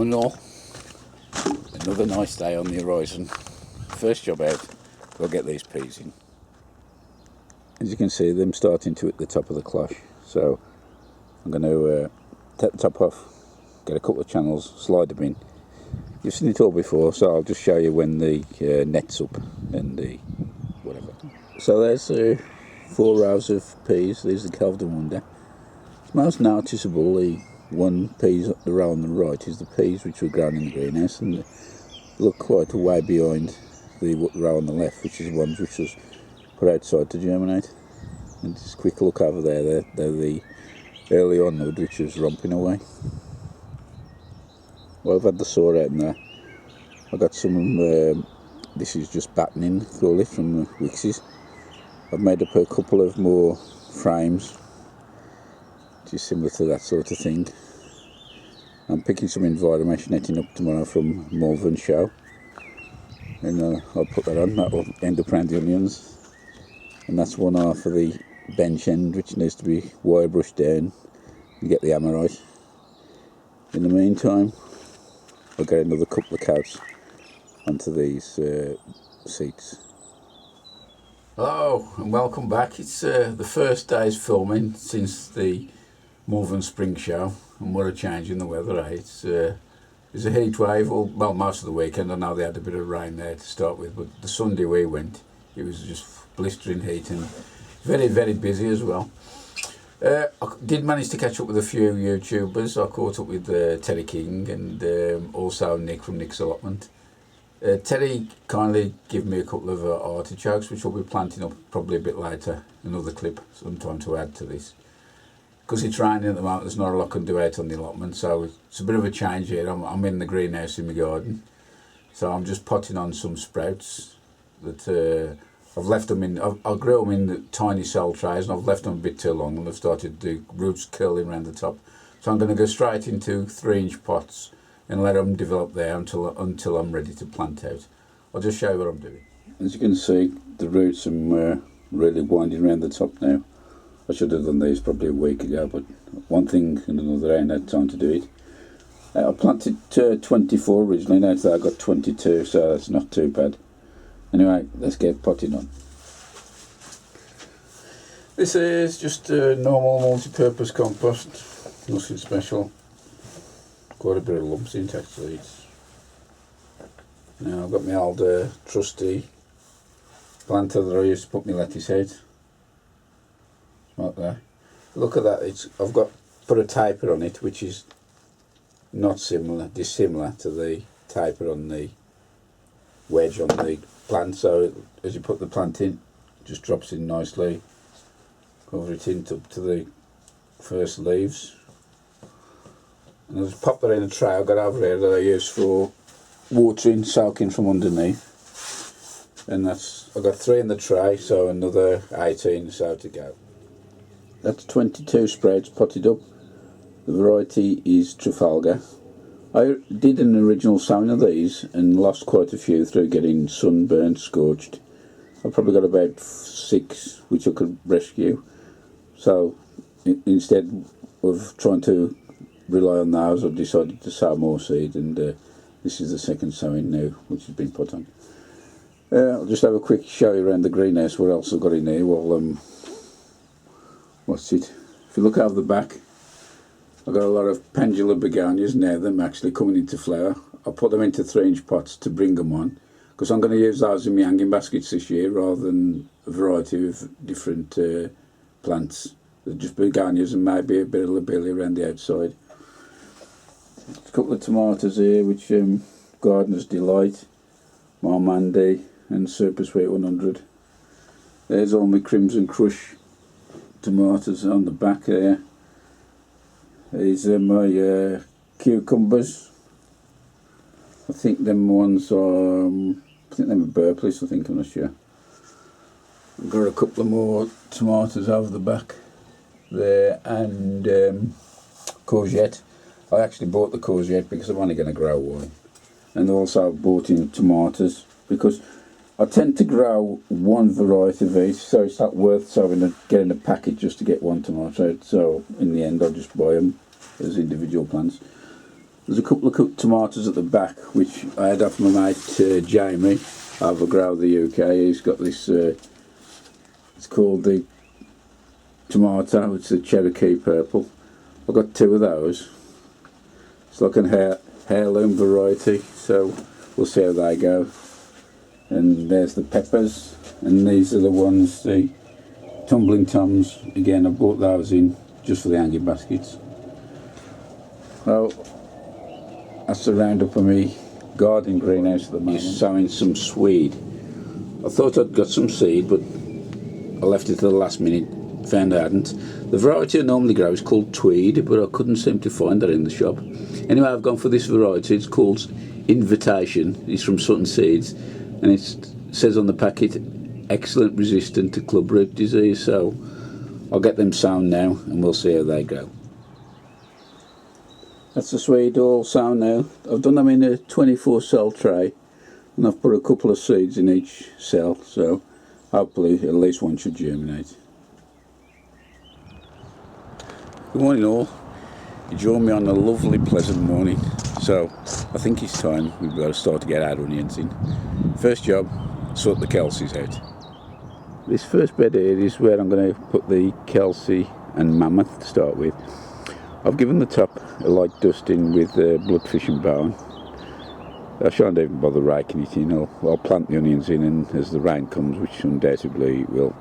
One all, another nice day on the horizon. First job out, we'll get these peas in. As you can see, them starting to hit the top of the cloche. So I'm going to take the top off, get a couple of channels, slide them in. You've seen it all before, so I'll just show you when the net's up and the whatever. So there's 4 rows of peas. These are the Kelsae Wonder. It's most noticeable, the one piece up the row on the right is the peas which were grown in the greenhouse, and they look quite a way behind the row on the left, which is the ones which was put outside to germinate. And just a quick look over there, they're the early onward which was romping away. Well, I've had the saw out in there. I got some, this is just battening, call it, from the Wixes. I've made up a couple of more frames, which is similar to that sort of thing. I'm picking some environment netting up tomorrow from Malvern Show, and I'll put that on. That will end up around the onions, and that's one half of the bench end which needs to be wire brushed down and get the hammer right. In the meantime, I'll get another couple of coats onto these seats. Hello and welcome back. It's the first day's filming since the Malvern Spring Show, and what a change in the weather, eh? It's a heat wave, well, most of the weekend. I know they had a bit of rain there to start with, but the Sunday we went, it was just blistering heat and very, very busy as well. I did manage to catch up with a few YouTubers. I caught up with Terry King and also Nick from Nick's Allotment. Terry kindly gave me a couple of artichokes, which we'll be planting up probably a bit later, another clip sometime to add to this. Because it's raining at the moment, there's not a lot I can do out on the allotment, so it's a bit of a change here. I'm in the greenhouse in my garden, so I'm just potting on some sprouts that I've left them in. I grew them in the tiny cell trays, and I've left them a bit too long, and they've started the roots curling around the top. So I'm going to go straight into 3-inch pots and let them develop there until I'm ready to plant out. I'll just show you what I'm doing. As you can see, the roots are really winding around the top now. I should have done these probably a week ago, but one thing and another, I ain't had time to do it. I planted 24 originally, now I got 22, so that's not too bad. Anyway, let's get potting on. This is just a normal multi-purpose compost, nothing special. Quite a bit of lumps in it actually. Now I've got my old trusty planter that I used to put my lettuce out. Right there. Look at that. I've put a taper on it, which is not dissimilar to the taper on the wedge on the plant. So as you put the plant in, it just drops in nicely. Cover it in up to the first leaves. And I'll just pop that in a tray I've got over here that I use for watering, soaking from underneath. And I've got 3 in the tray, so another 18 so to go. That's 22 sprouts potted up. The variety is Trafalgar. I did an original sowing of these and lost quite a few through getting sunburnt, scorched. I've probably got about 6 which I could rescue. So instead of trying to rely on those, I've decided to sow more seed, and this is the second sowing now which has been put on. I'll just have a quick show you around the greenhouse what else I've got in here. Well, what's it? If you look over the back, I've got a lot of pendula begonias now, them actually coming into flower. I'll put them into 3-inch pots to bring them on, because I'm going to use those in my hanging baskets this year rather than a variety of different plants. They're just begonias and maybe a bit of lobelia around the outside. A couple of tomatoes here, which Gardener's Delight, Marmandy and Super Sweet 100. There's all my Crimson Crush tomatoes on the back there. These are my cucumbers. I think them ones are, I think them are Burpless, I'm not sure. I've got a couple of more tomatoes over the back there, and courgette. I actually bought the courgette because I'm only going to grow one. And also bought in tomatoes because I tend to grow one variety of each, so it's not worth getting a packet just to get one tomato out. So in the end, I'll just buy them as individual plants. There's a couple of tomatoes at the back which I had off my mate Jamie over Grow the UK. He's got this, it's called the tomato, it's a Cherokee purple. I've got 2 of those. It's like an heirloom variety, so we'll see how they go. And there's the peppers, and these are the ones, the tumbling toms. Again, I bought those in just for the hanging baskets. Well, that's the roundup of me garden greenhouse at the moment. Sowing some swede. I thought I'd got some seed, but I left it to the last minute, found I hadn't. The variety I normally grow is called Tweed, but I couldn't seem to find that in the shop. Anyway, I've gone for this variety. It's called Invitation. It's from Sutton Seeds, and it says on the packet, excellent resistant to clubroot disease, so I'll get them sown now and we'll see how they grow. That's the swede all sown now. I've done them in a 24 cell tray, and I've put a couple of seeds in each cell, so hopefully at least one should germinate. Good morning all. You join me on a lovely pleasant morning, so I think it's time we've got to start to get our onions in. First job, sort the Kelsaes out. This first bed here is where I'm going to put the Kelsae and Mammoth to start with. I've given the top a light dusting with bloodfish and bone. I shan't even bother raking it in. I'll plant the onions in, and as the rain comes, which undoubtedly it will,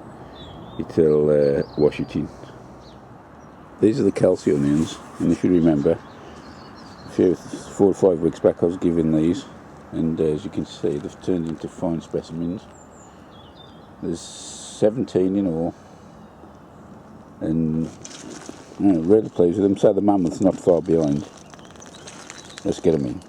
it'll wash it in. These are the Kelsae onions, and if you remember, 4 or 5 weeks back I was given these, and as you can see they've turned into fine specimens. There's 17 in all, and I'm really pleased with them. So the Mammoth's not far behind. Let's get them in.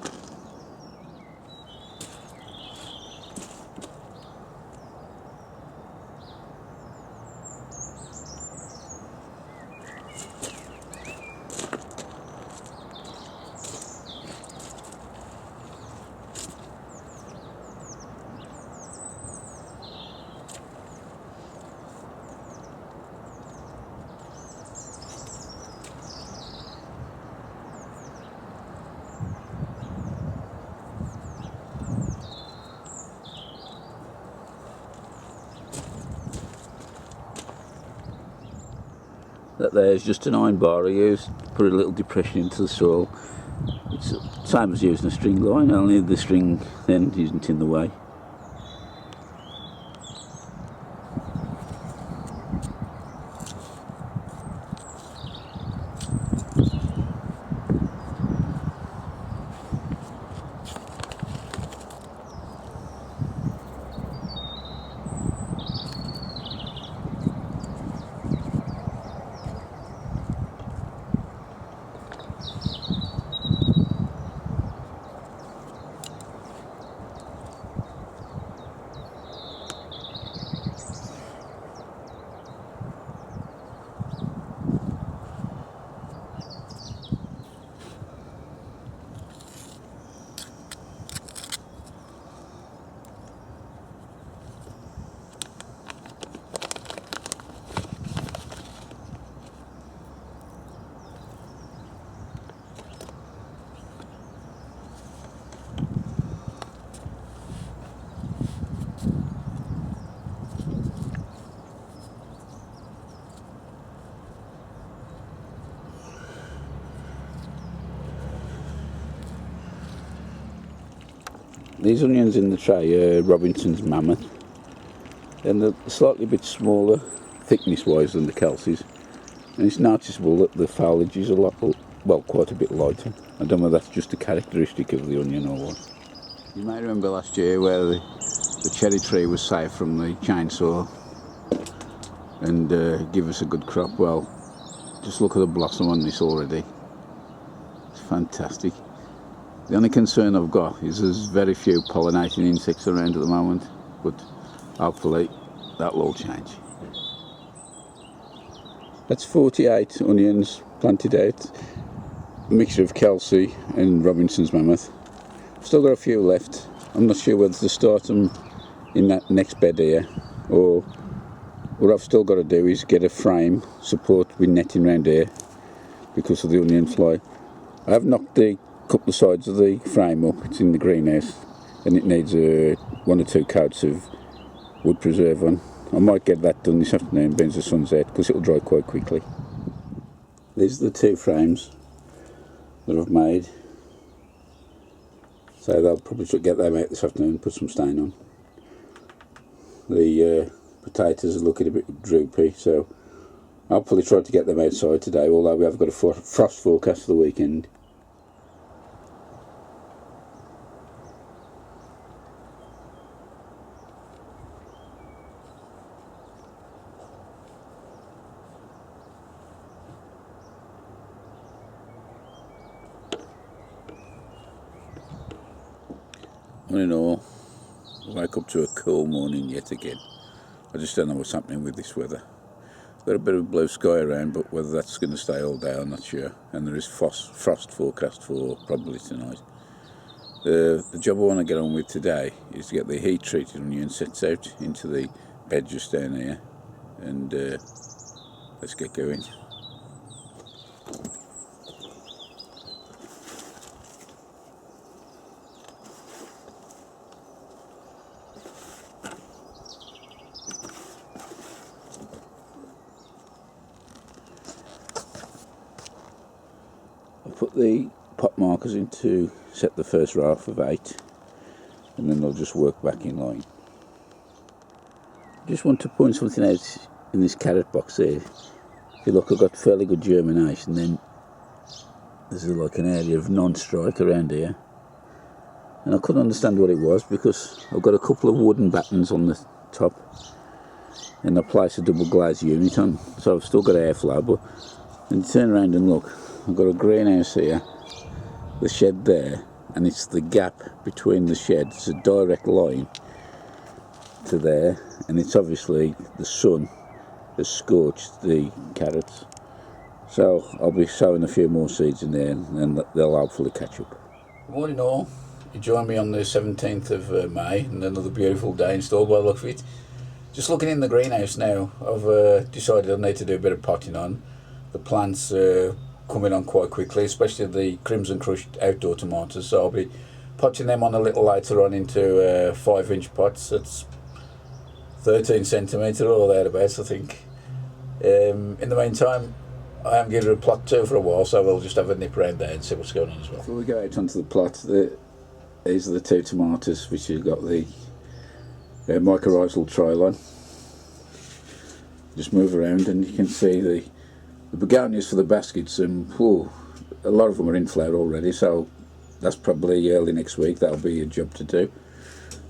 That there is just an iron bar I used, put a little depression into the soil. It's the same as using a string line, only the string then isn't in the way. These onions in the tray are Robinson's Mammoth, and they're slightly bit smaller thickness wise than the Kelsaes, and it's noticeable that the foliage is a lot, well, quite a bit lighter. I don't know if that's just a characteristic of the onion or what. You may remember last year where the cherry tree was saved from the chainsaw and give us a good crop. Well, just look at the blossom on this already. It's fantastic. The only concern I've got is there's very few pollinating insects around at the moment, but hopefully that will all change. That's 48 onions planted out, a mixture of Kelsae and Robinson's Mammoth. I've still got a few left. I'm not sure whether to start them in that next bed here, or what I've still got to do is get a frame support with netting around here because of the onion fly. I have knocked the couple of sides of the frame up. It's in the greenhouse and it needs 1 or 2 coats of wood preserve on. I might get that done this afternoon, being the sun's out, because it'll dry quite quickly. These are the 2 frames that I've made. So they'll probably get them out this afternoon and put some stain on. The potatoes are looking a bit droopy, so I'll probably try to get them outside today, although we have got a frost forecast for the weekend. All in all, I wake up to a cool morning yet again. I just don't know what's happening with this weather. Got a bit of blue sky around, but whether that's going to stay all day I'm not sure. And there is frost forecast for probably tonight. The job I want to get on with today is to get the heat treated onion sets out into the bed just down here, and let's get going. Put the pot markers in to set the first row off of 8, and then I'll just work back in line. Just want to point something out in this carrot box here. If you look, I've got fairly good germination, then there's like an area of non-strike around here, and I couldn't understand what it was because I've got a couple of wooden battens on the top and I placed a double glazed unit on, so I've still got airflow. But when you turn around and look, I've got a greenhouse here, the shed there, and it's the gap between the sheds. It's a direct line to there, and it's obviously the sun has scorched the carrots. So I'll be sowing a few more seeds in there, and they'll hopefully catch up. Good morning all. You join me on the 17th of May, and another beautiful day installed by the look of it. Just looking in the greenhouse now, I've decided I need to do a bit of potting on. The plants coming on quite quickly, especially the Crimson Crushed outdoor tomatoes, so I'll be potting them on a little later on into 5-inch pots. That's 13 centimetre or thereabouts, I think. In the meantime, I am getting a plot too for a while, so we'll just have a nip around there and see what's going on as well. Before we go out onto the plot, these are the 2 tomatoes which have got the mycorrhizal trial on. Just move around and you can see the begonias for the baskets, and a lot of them are in flower already, so that's probably early next week. That'll be a job to do.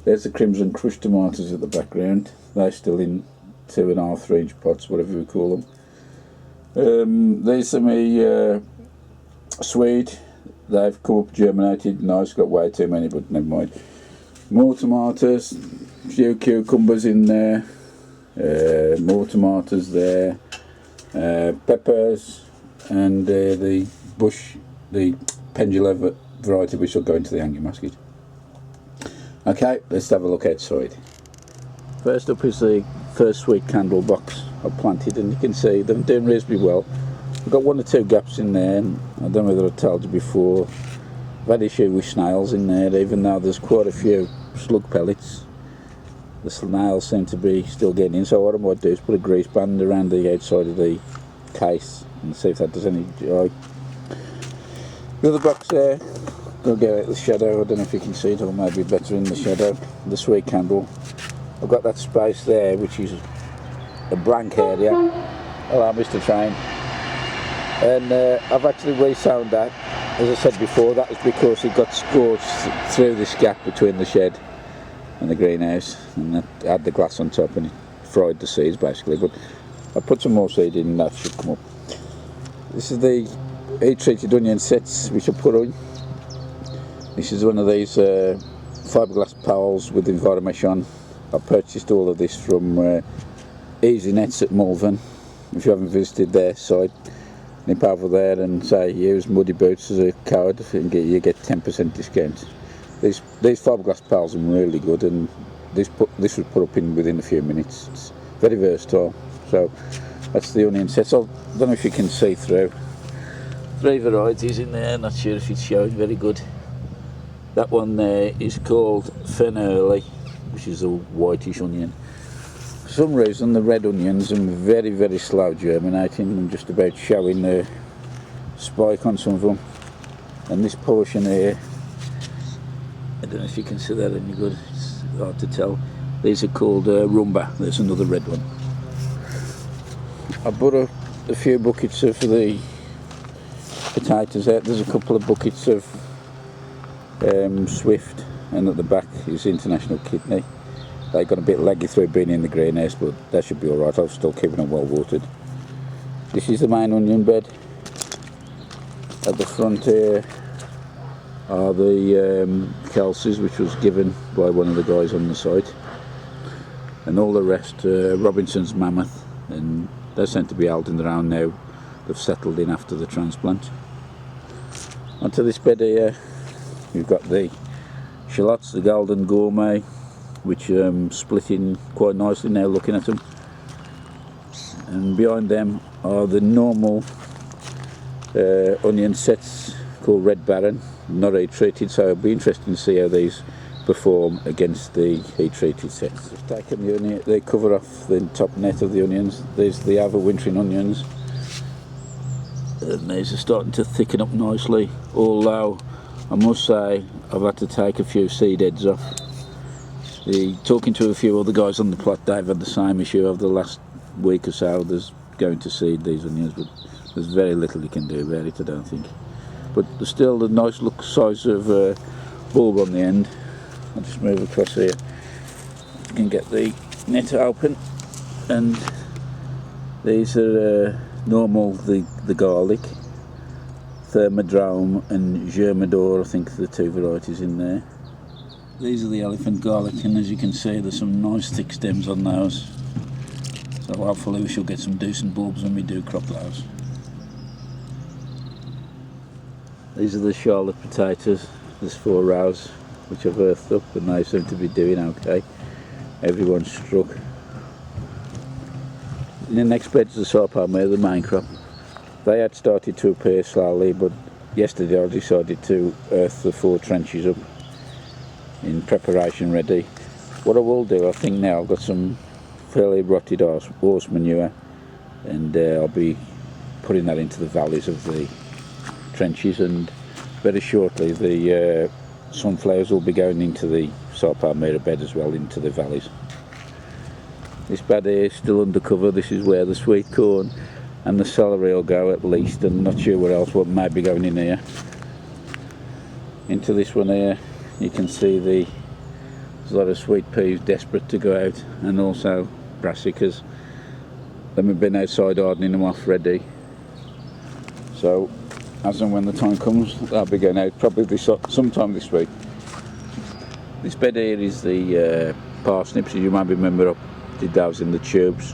There's the Crimson Crushed tomatoes at the background. They're still in 2.5, 3-inch pots, whatever we call them. These are my Swede. They've come up germinated nice, got way too many, but never mind. More tomatoes, a few cucumbers in there, more tomatoes there. Peppers, and the bush, the pendula variety, which will go into the hanging basket. Okay, let's have a look outside. First up is the first sweet candle box I've planted, and you can see they're doing reasonably well. I've got 1 or 2 gaps in there, and I don't know whether I told you before, I've had issue with snails in there, even though there's quite a few slug pellets. The snails seem to be still getting in, so what I might do is put a grease band around the outside of the case and see if that does any joy. The other box there, I'll get out the shadow. I don't know if you can see it, or maybe better in the shadow. The sweet candle. I've got that space there, which is a blank area. Hello, Mr. Train. And I've actually resown that. As I said before, that is because it got scorched through this gap between the shed and the greenhouse, and that had the glass on top and it fried the seeds basically. But I put some more seed in and that should come up. This is the heat treated onion sets which I put on. This is one of these fiberglass powels with Enviromesh on. I purchased all of this from Easy Nets at Malvern. If you haven't visited their site, nip over there and say use MuddyBootz as a code and you get 10% discount. These fiberglass pals are really good, and this was put up in within a few minutes. It's very versatile. So that's the onion sets. I don't know if you can see through. Three varieties in there, not sure if it's showing very good. That one there is called Fennerly, which is a whitish onion. For some reason the red onions are very slow germinating. I'm just about showing the spike on some of them. And this portion here, I don't know if you can see that any good, it's hard to tell. These are called rumba. There's another red one. I bought a few buckets of the potatoes out. There's a couple of buckets of Swift, and at the back is International Kidney. They got a bit leggy through being in the greenhouse, but that should be alright. I'm still keeping them well watered. This is the main onion bed. At the front here are the Kelsaes, which was given by one of the guys on the site, and all the rest Robinson's Mammoth, and they seem to be holding around now. They've settled in after the transplant. Onto this bed here you've got the shallots, the Golden Gourmet, which splitting quite nicely now looking at them, and behind them are the normal onion sets called Red Baron, not heat treated, so it'll be interesting to see how these perform against the heat treated sets. I've taken the onion, they cover off the top net of the onions. There's the overwintering onions, and these are starting to thicken up nicely, although I must say I've had to take a few seed heads off. Talking to a few other guys on the plot, they've had the same issue over the last week or so. There's going to seed these onions, but there's very little you can do about it, I don't think. But there's still the nice look size of bulb on the end. I'll just move across here. You can get the net open, and these are normal, the garlic, Thermodrome and Germador, I think the two varieties in there. These are the elephant garlic, and as you can see there's some nice thick stems on those, so hopefully we shall get some decent bulbs when we do crop those. These are the Charlotte potatoes. There's 4 rows which I've earthed up, and they seem to be doing okay. Everyone's struck. In the next bed's the sarpalmere, the main crop. They had started to appear slowly, but yesterday I decided to earth the 4 trenches up in preparation ready. What I will do, I think now I've got some fairly rotted horse manure, and I'll be putting that into the valleys of the trenches, and very shortly the sunflowers will be going into the sarpalmere bed as well, into the valleys. This bed here is still under cover. This is where the sweet corn and the celery will go at least, and not sure what else might be going in here. Into this one here you can see there's a lot of sweet peas desperate to go out, and also brassicas. Then we've been outside hardening them off ready, so as and when the time comes they'll be going out, probably sometime this week. This bed here is the parsnips. As you might remember, I did those in the tubes.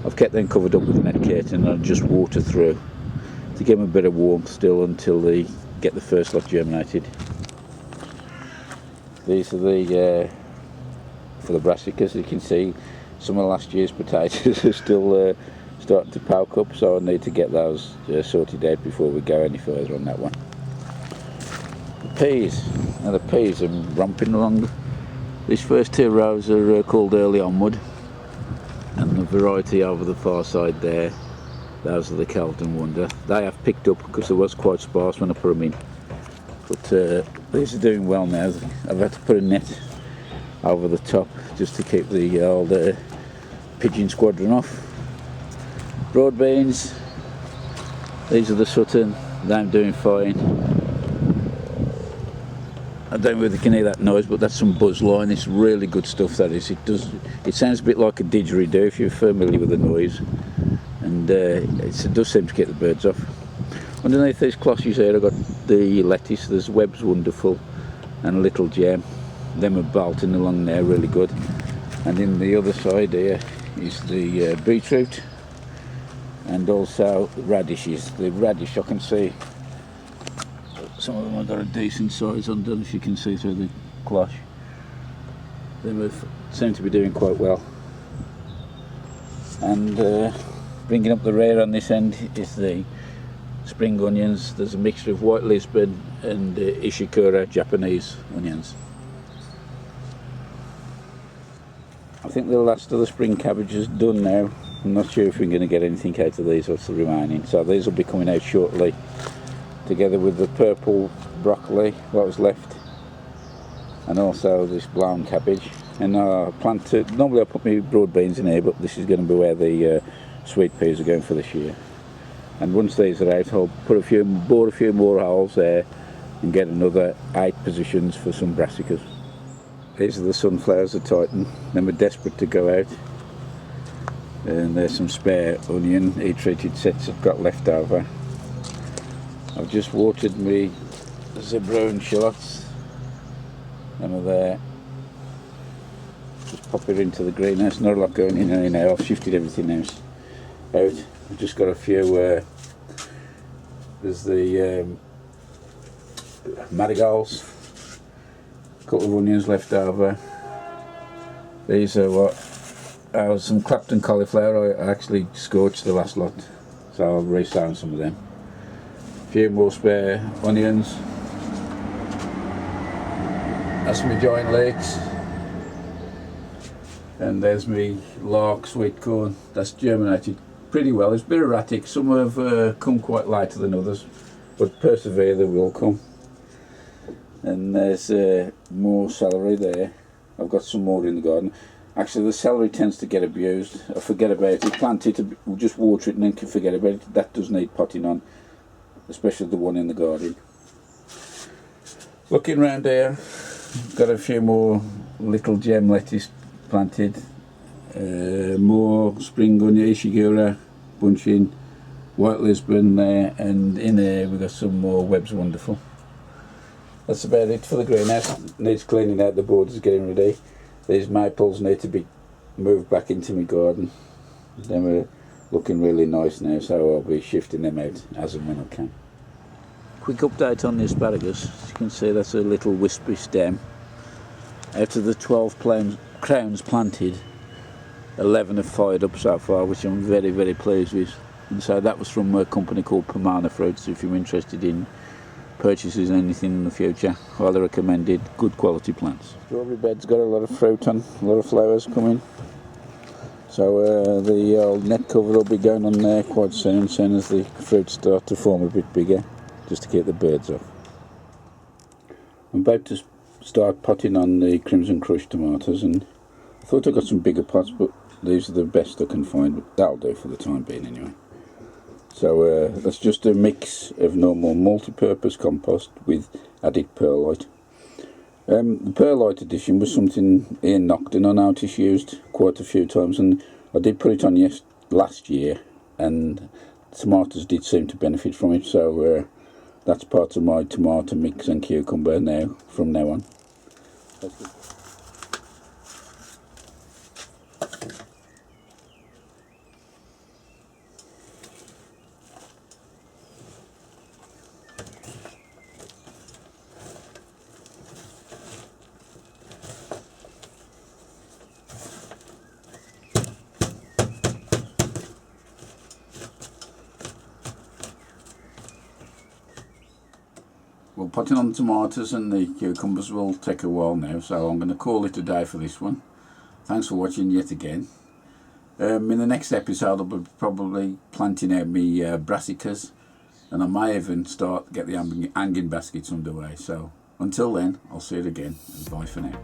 I've kept them covered up with a net curtain, and I just water through to give them a bit of warmth still until they get the first lot germinated. These are the for the brassicas. You can see some of last year's potatoes are still starting to poke up, so I need to get those sorted out before we go any further on that one. The peas. Now the peas are romping along. These first 2 rows are called Early Onward, and the variety over the far side there, those are the Kelton Wonder. They have picked up because it was quite sparse when I put them in, but these are doing well now. I've had to put a net over the top just to keep the old pigeon squadron off. Broad beans, these are the Sutton. They're doing fine. I don't know whether you can hear that noise, but that's some buzzline. It's really good stuff, that is. It sounds a bit like a didgeridoo if you're familiar with the noise, and it does seem to get the birds off. Underneath these closses here I've got the lettuce. There's Webb's Wonderful and Little Gem. Them are bolting along there really good. And in the other side here is the beetroot, and also radishes. The radish, I can see some of them have got a decent size. I don't know if you can see through the cloche. They seem to be doing quite well. And bringing up the rear on this end is the spring onions. There's a mixture of white Lisbon and Ishikura Japanese onions. I think the last of the spring cabbage is done now. I'm not sure if we're going to get anything out of these, what's the remaining. So these will be coming out shortly, together with the purple broccoli, what was left, and also this brown cabbage. And I plan to, normally I put my broad beans in here, but this is going to be where the sweet peas are going for this year. And once these are out, I'll bore a few more holes there and get another 8 positions for some brassicas. These are the sunflowers at Titan. Then we're desperate to go out. And there's some spare onion, heat-treated sets I've got left over. I've just watered me zebra shallots. Them are there. Just pop it into the greenhouse. Not a lot going in here now. I've shifted everything else out. I've just got a few. There's the marigolds. A couple of onions left over. These are what? Some Clapton cauliflower. I actually scorched the last lot, so I'll resow some of them. A few more spare onions. That's my giant leeks. And there's me lark sweet corn. That's germinated pretty well. It's a bit erratic. Some have come quite later than others, but persevere, they will come. And there's more celery there. I've got some more in the garden. Actually, the celery tends to get abused. I forget about it. Plant it, we'll just water it and then can forget about it. That does need potting on, especially the one in the garden. Looking round here, got a few more little gem lettuce planted. More spring onion, Ishigura, bunching, white Lisbon there, and in here we've got some more Webb's Wonderful. That's about it for the greenhouse. Needs cleaning out, the borders getting ready. These maples need to be moved back into my garden. Then we're looking really nice now, so I'll be shifting them out as and when I can. Quick update on the asparagus. As you can see, that's a little wispy stem. Out of the 12 crowns planted, 11 have fired up so far, which I'm very, very pleased with. And so that was from a company called Pomona Fruits. If you're interested in purchases anything in the future, highly recommended. Good quality plants. Strawberry bed's got a lot of fruit on, a lot of flowers coming. So the old net cover will be going on there quite soon as the fruits start to form a bit bigger, just to keep the birds off. I'm about to start potting on the Crimson Crush tomatoes, and I thought I got some bigger pots, but these are the best I can find, but that'll do for the time being anyway. So that's just a mix of normal multi-purpose compost with added perlite. The perlite addition was something Ian Nocton I noticed used quite a few times, and I did put it on last year, and tomatoes did seem to benefit from it, so that's part of my tomato mix and cucumber now, from now on. Well, potting on the tomatoes and the cucumbers will take a while now, so I'm going to call it a day for this one. Thanks for watching yet again. In the next episode I'll be probably planting out my brassicas, and I may even get the hanging baskets underway. So until then, I'll see you again, and bye for now.